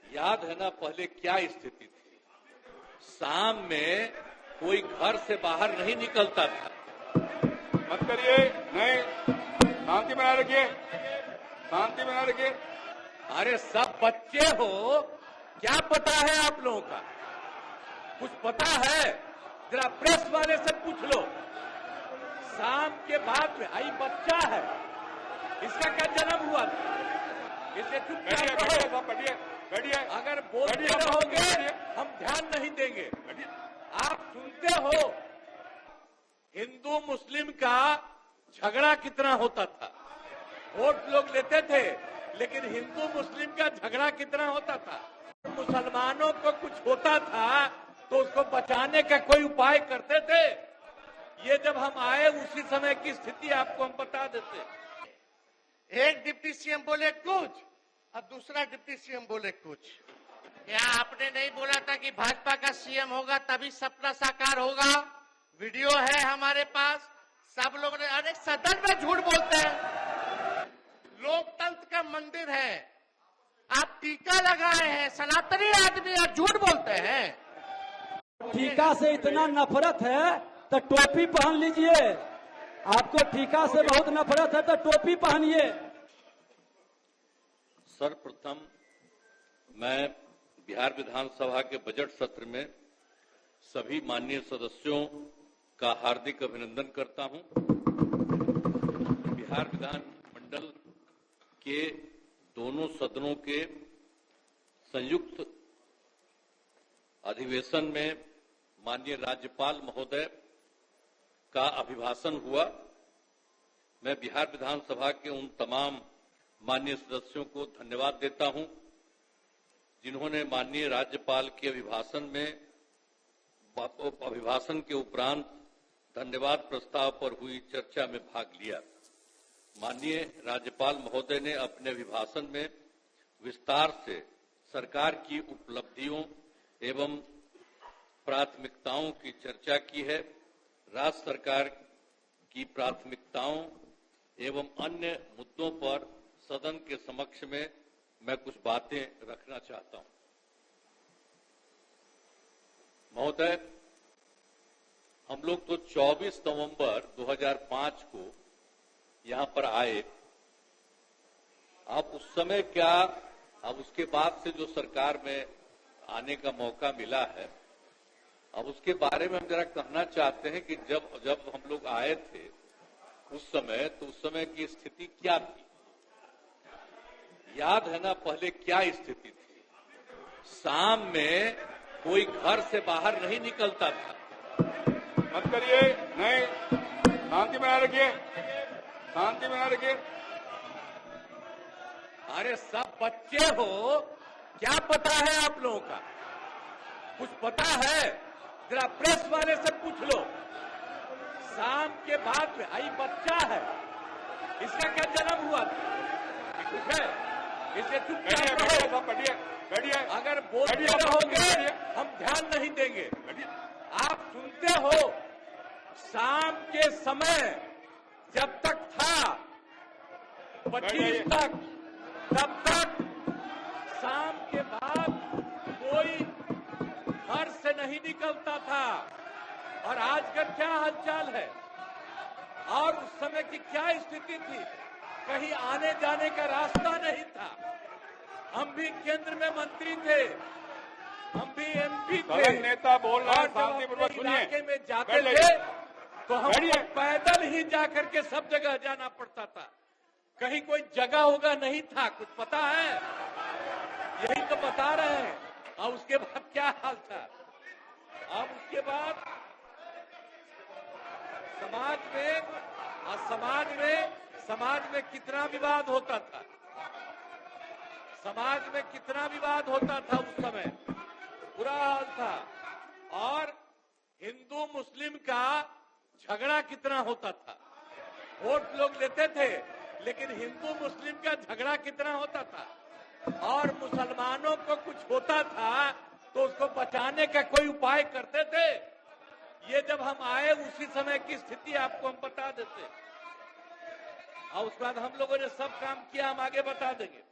याद है ना पहले क्या स्थिति थी। शाम में कोई घर से बाहर नहीं निकलता था। मत करिए, नहीं, शांति बनाए रखिए, शांति बनाए रखिए। अरे सब बच्चे हो, क्या पता है आप लोगों का? कुछ पता है? जरा प्रेस वाले से पूछ लो। शाम के बाद में आई बच्चा है, इसका क्या जन्म हुआ था? इसे चुपचाप रहो, बैठिए। अगर बोलते रहोगे हम ध्यान नहीं देंगे। आप सुनते हो हिंदू मुस्लिम का झगड़ा कितना होता था? वोट लोग लेते थे, लेकिन हिंदू मुस्लिम का झगड़ा कितना होता था? मुसलमानों को कुछ होता था तो उसको बचाने का कोई उपाय करते थे। ये जब हम आए उसी समय की स्थिति आपको हम बता देते। एक डिप्टी सीएम बोले कुछ और दूसरा डिप्टी सीएम बोले कुछ। क्या आपने नहीं बोला था कि भाजपा का सीएम होगा तभी सपना साकार होगा? वीडियो है हमारे पास, सब लोग ने। अरे सदन में झूठ बोलते हैं, लोकतंत्र का मंदिर है, आप टीका लगाए हैं, सनातनी आदमी और झूठ बोलते हैं। टीका से इतना नफरत है तो टोपी पहन लीजिए। आपको टीका से बहुत नफरत है तो टोपी पहनिए। सर्वप्रथम मैं बिहार विधानसभा के बजट सत्र में सभी माननीय सदस्यों का हार्दिक अभिनंदन करता हूं। बिहार विधानमंडल के दोनों सदनों के संयुक्त अधिवेशन में माननीय राज्यपाल महोदय का अभिभाषण हुआ। मैं बिहार विधानसभा के उन तमाम माननीय सदस्यों को धन्यवाद देता हूं जिन्होंने माननीय राज्यपाल के अभिभाषण के उपरांत धन्यवाद प्रस्ताव पर हुई चर्चा में भाग लिया। माननीय राज्यपाल महोदय ने अपने अभिभाषण में विस्तार से सरकार की उपलब्धियों एवं प्राथमिकताओं की चर्चा की है। राज्य सरकार की प्राथमिकताओं एवं अन्य मुद्दों पर सदन के समक्ष में मैं कुछ बातें रखना चाहता हूं। महोदय, हम लोग तो 24 नवंबर 2005 को यहां पर आए। अब उस समय क्या, अब उसके बाद से जो सरकार में आने का मौका मिला है, अब उसके बारे में हम जरा कहना चाहते हैं कि जब हम लोग आए थे उस समय, तो उस समय की स्थिति क्या थी। याद है ना पहले क्या स्थिति थी। शाम में कोई घर से बाहर नहीं निकलता था। मत करिए, नहीं, शांति बनाए रखिए, शांति बनाए रखिए। अरे सब बच्चे हो, क्या पता है आप लोगों का? कुछ पता है? जरा प्रेस वाले से पूछ लो। शाम के बाद में आई बच्चा है, इसका क्या जन्म हुआ था? कुछ है? इसे चुपचाप रहो, बैठिए। अगर बोलते रहोगे हम ध्यान नहीं देंगे। आप सुनते हो शाम के समय जब तक था 25 तक, तब तक शाम के बाद कोई घर से नहीं निकलता था। और आज का क्या हालचाल है और उस समय की क्या स्थिति थी? कहीं आने जाने का रास्ता नहीं था। हम भी केंद्र में मंत्री थे, हम भी एमपी थे। नेता बोल रहा है, और शांतिपूर्वक सुनिए। इलाके में जाते थे तो हमको पैदल ही जाकर के सब जगह जाना पड़ता था। कहीं कोई जगह होगा नहीं था, कुछ पता है? यही तो बता रहे हैं। और उसके बाद क्या हाल था? अब उसके बाद समाज में कितना विवाद होता था। समाज में कितना विवाद होता था उस समय, बुरा हाल था। और हिंदू मुस्लिम का झगड़ा कितना होता था। वोट लोग लेते थे, लेकिन हिंदू मुस्लिम का झगड़ा कितना होता था। और मुसलमानों को कुछ होता था तो उसको बचाने का कोई उपाय करते थे। ये जब हम आए उसी समय की स्थिति आपको हम बता देते। और उसके बाद हम लोगों ने सब काम किया, हम आगे बता देंगे।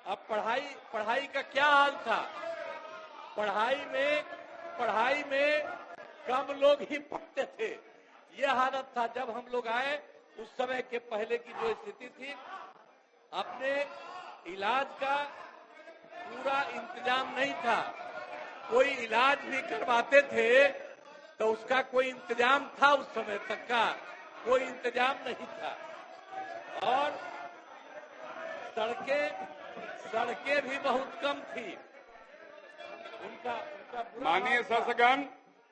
अब पढ़ाई का क्या हाल था? पढ़ाई में कम लोग ही पढ़ते थे। ये हालत था जब हम लोग आए। उस समय के पहले की जो स्थिति थी, अपने इलाज का पूरा इंतजाम नहीं था। कोई इलाज भी करवाते थे तो उसका कोई इंतजाम था? उस समय तक का कोई इंतजाम नहीं था। और सड़कें भी बहुत कम थी। उनका माननीय शासकगण,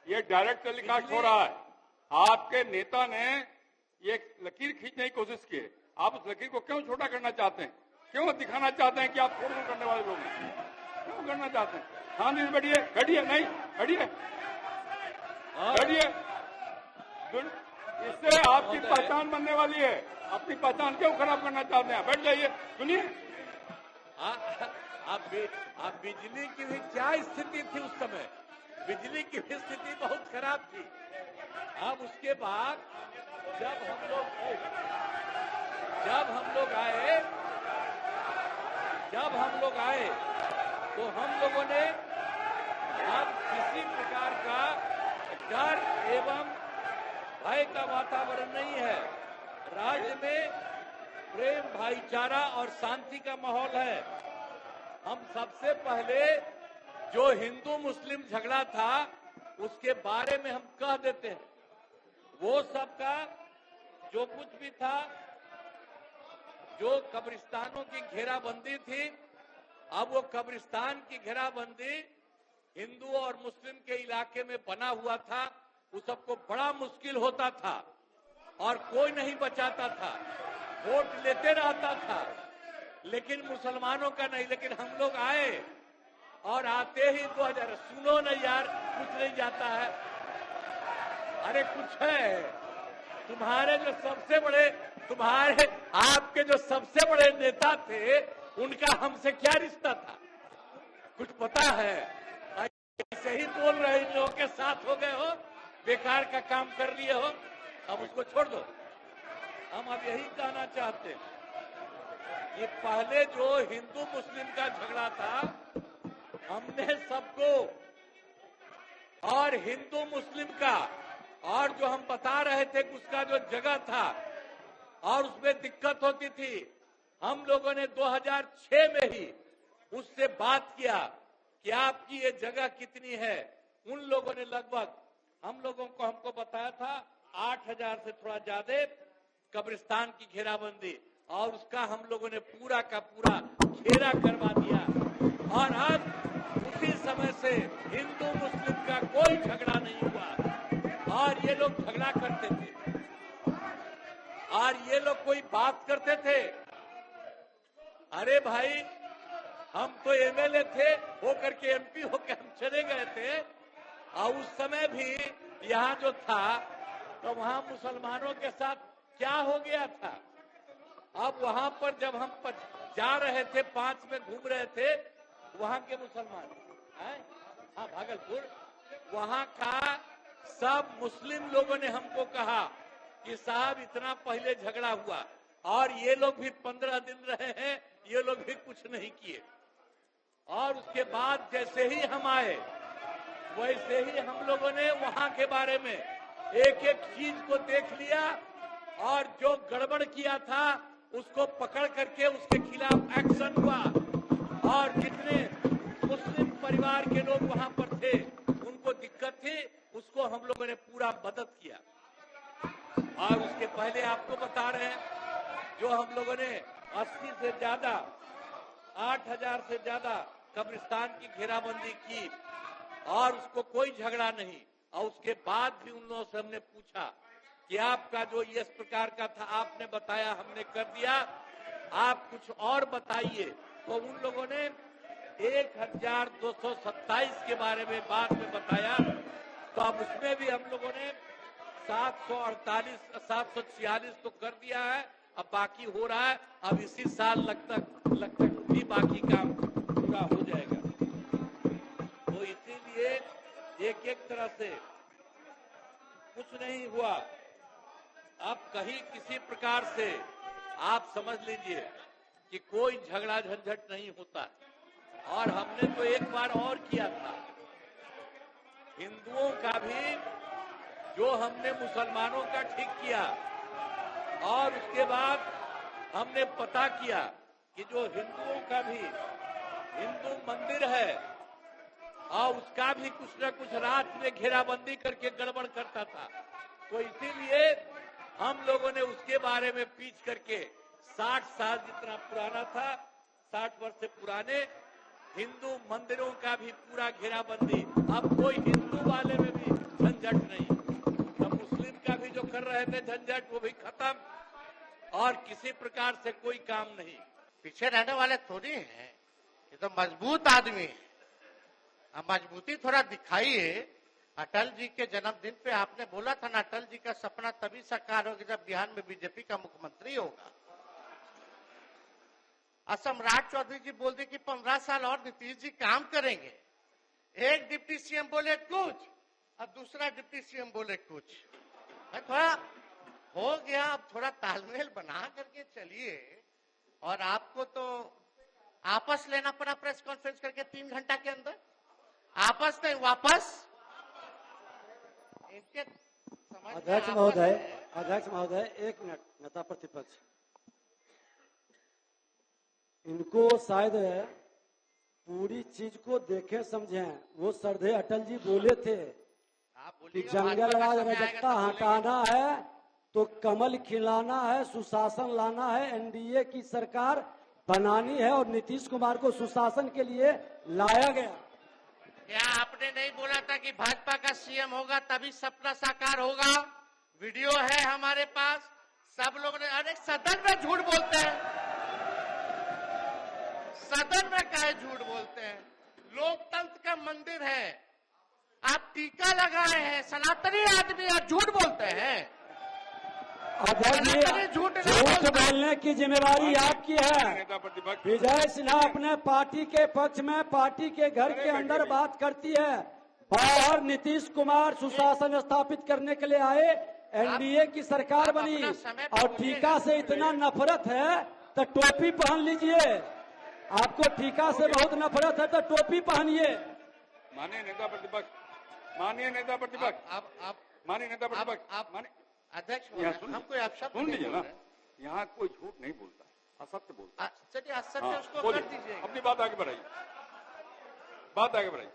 ये डायरेक्ट टेलीकास्ट हो रहा है। आपके नेता ने ये लकीर खींचने की कोशिश की है। आप उस लकीर को क्यों छोटा करना चाहते हैं? क्यों दिखाना चाहते हैं कि आप फोड़ करने वाले लोग हैं? क्यों करना चाहते हैं? शांति से बैठिए, बैठिए, नहीं बैठिए, बैठिए। इससे आपकी पहचान बनने वाली है। अपनी पहचान क्यों खराब करना चाहते हैं? बैठ जाइए, सुनिए। आप बिजली की भी क्या स्थिति थी उस समय? बिजली की भी स्थिति बहुत खराब थी। अब उसके बाद जब हम लोग आए तो हम लोगों ने अब किसी प्रकार का डर एवं भय का वातावरण नहीं है। राज्य में प्रेम, भाईचारा और शांति का माहौल है। हम सबसे पहले जो हिंदू मुस्लिम झगड़ा था उसके बारे में हम कह देते हैं। वो सबका जो कुछ भी था, जो कब्रिस्तानों की घेराबंदी थी, अब वो कब्रिस्तान की घेराबंदी हिंदू और मुस्लिम के इलाके में बना हुआ था। उस सबको बड़ा मुश्किल होता था और कोई नहीं बचाता था। वोट लेते रहता था, लेकिन मुसलमानों का नहीं। लेकिन हम लोग आए और आते ही 2000, सुनो न यार, कुछ नहीं जाता है। अरे कुछ है। आपके जो सबसे बड़े नेता थे, उनका हमसे क्या रिश्ता था? कुछ पता है? ऐसे ही बोल रहे, इन लोगों के साथ हो गए हो, बेकार का काम कर लिए हो, अब उसको छोड़ दो। हम अब यही कहना चाहते हैं कि पहले जो हिंदू मुस्लिम का झगड़ा था, हमने सबको, और हिंदू मुस्लिम का, और जो हम बता रहे थे कि उसका जो जगह था और उसमें दिक्कत होती थी, हम लोगों ने 2006 में ही उससे बात किया कि आपकी ये जगह कितनी है। उन लोगों ने लगभग हमको बताया था 8000 से थोड़ा ज्यादा कब्रिस्तान की घेराबंदी, और उसका हम लोगों ने पूरा का पूरा घेरा करवा दिया। और अब उसी समय से हिंदू मुस्लिम का कोई झगड़ा नहीं हुआ। और ये लोग झगड़ा करते थे और ये लोग कोई बात करते थे। अरे भाई, हम तो एमएलए थे, होकर के एमपी होकर हम चले गए थे। और उस समय भी यहाँ जो था, तो वहाँ मुसलमानों के साथ क्या हो गया था। अब वहाँ पर जब हम जा रहे थे, 5 में घूम रहे थे, वहाँ के मुसलमान, हाँ भागलपुर, वहाँ का सब मुस्लिम लोगों ने हमको कहा कि साहब इतना पहले झगड़ा हुआ और ये लोग भी 15 दिन रहे हैं, ये लोग भी कुछ नहीं किए। और उसके बाद जैसे ही हम आए, वैसे ही हम लोगों ने वहां के बारे में एक एक चीज को देख लिया और जो गड़बड़ किया था उसको पकड़ करके उसके खिलाफ एक्शन हुआ। और जितने मुस्लिम परिवार के लोग वहां पर थे, उनको दिक्कत थी, उसको हम लोगों ने पूरा मदद किया। और उसके पहले आपको बता रहे हैं, जो हम लोगों ने 80 से ज्यादा, 8000 से ज्यादा कब्रिस्तान की घेराबंदी की और उसको कोई झगड़ा नहीं। और उसके बाद भी उन लोगों से हमने पूछा कि आपका जो इस प्रकार का था, आपने बताया, हमने कर दिया, आप कुछ और बताइए। तो उन लोगों ने 1227 के बारे में बाद में बताया। तो अब उसमें भी हम लोगों ने 746 तो कर दिया है, अब बाकी हो रहा है। अब इसी साल लगता भी बाकी काम पूरा हो जाएगा। तो इसीलिए एक तरह से कुछ नहीं हुआ। अब कहीं किसी प्रकार से आप समझ लीजिए कि कोई झगड़ा झंझट नहीं होता। और हमने तो एक बार और किया था, हिंदुओं का भी जो हमने मुसलमानों का ठीक किया, और उसके बाद हमने पता किया कि जो हिंदुओं का भी हिंदू मंदिर है और उसका भी कुछ न कुछ रात में घेराबंदी करके गड़बड़ करता था। तो इसीलिए हम लोगों ने उसके बारे में पीछ करके 60 साल जितना पुराना था, 60 वर्ष से पुराने हिंदू मंदिरों का भी पूरा घेराबंदी। अब कोई हिंदू वाले में भी झंझट नहीं, अब मुस्लिम का भी जो कर रहे थे झंझट वो भी खत्म, और किसी प्रकार से कोई काम नहीं। पीछे रहने वाले थोड़ी हैं, ये तो मजबूत आदमी है। अब मजबूती थोड़ा दिखाइए। अटल जी के जन्मदिन पे आपने बोला था ना, अटल जी का सपना तभी साकार होगा जब बिहार में बीजेपी का मुख्यमंत्री होगा। और सम्राट चौधरी जी बोल दिए कि 15 साल और नीतीश जी काम करेंगे। एक डिप्टी सीएम बोले कुछ और दूसरा डिप्टी सीएम बोले कुछ। थोड़ा हो गया, अब थोड़ा तालमेल बना करके चलिए। और आपको तो आपस लेना पड़ा प्रेस कॉन्फ्रेंस करके 3 घंटा के अंदर, आपस नहीं वापस। इनके समझ में अध्यक्ष महोदय, एक मिनट। नेता प्रतिपक्ष, इनको शायद पूरी चीज को देखे समझे। वो श्रद्धेय अटल जी बोले थे कि जंगल राज रजकता हटाना है तो कमल खिलाना है, सुशासन लाना है, एनडीए की सरकार बनानी है, और नीतीश कुमार को सुशासन के लिए लाया गया। क्या आपने नहीं बोला था कि भाजपा का सीएम होगा तभी सपना साकार होगा? वीडियो है हमारे पास, सब लोग ने। अरे सदन में झूठ बोलते हैं, सदन में काहे झूठ बोलते हैं? लोकतंत्र का मंदिर है, आप टीका लगाए हैं, सनातनी आदमी आप झूठ बोलते हैं। झूठ बोलने की जिम्मेवारी आपकी है। विजय सिन्हा अपने पार्टी के पक्ष में पार्टी के घर के अंदर बात करती है, बाहर नीतीश कुमार सुशासन स्थापित करने के लिए आए, एनडीए की सरकार बनी, और टीका से इतना नफरत है तो टोपी पहन लीजिए। आपको टीका से बहुत नफरत है तो टोपी पहनिए। माननीय नेता प्रतिपक्ष, अध्यक्ष हम कोई अपशब्द सुन लीजिए ना, यहाँ कोई झूठ नहीं बोलता, असत्य बोलता। चलिए असत्य उसको कर दीजिए, अपनी बात आगे बढ़ाइए, बात आगे बढ़ाइए।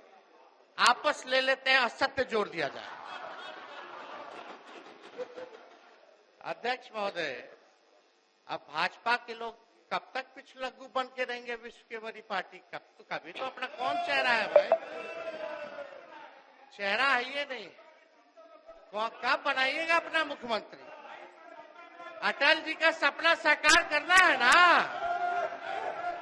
आपस ले लेते हैं, असत्य जोड़ दिया जाए। अध्यक्ष महोदय, अब भाजपा के लोग कब तक पिछलग्गू बन के रहेंगे विश्व की बड़ी पार्टी? कभी तो अपना कौन चेहरा है भाई? चेहरा है ये नहीं, कब बनाइएगा अपना मुख्यमंत्री? अटल जी का सपना साकार करना है ना।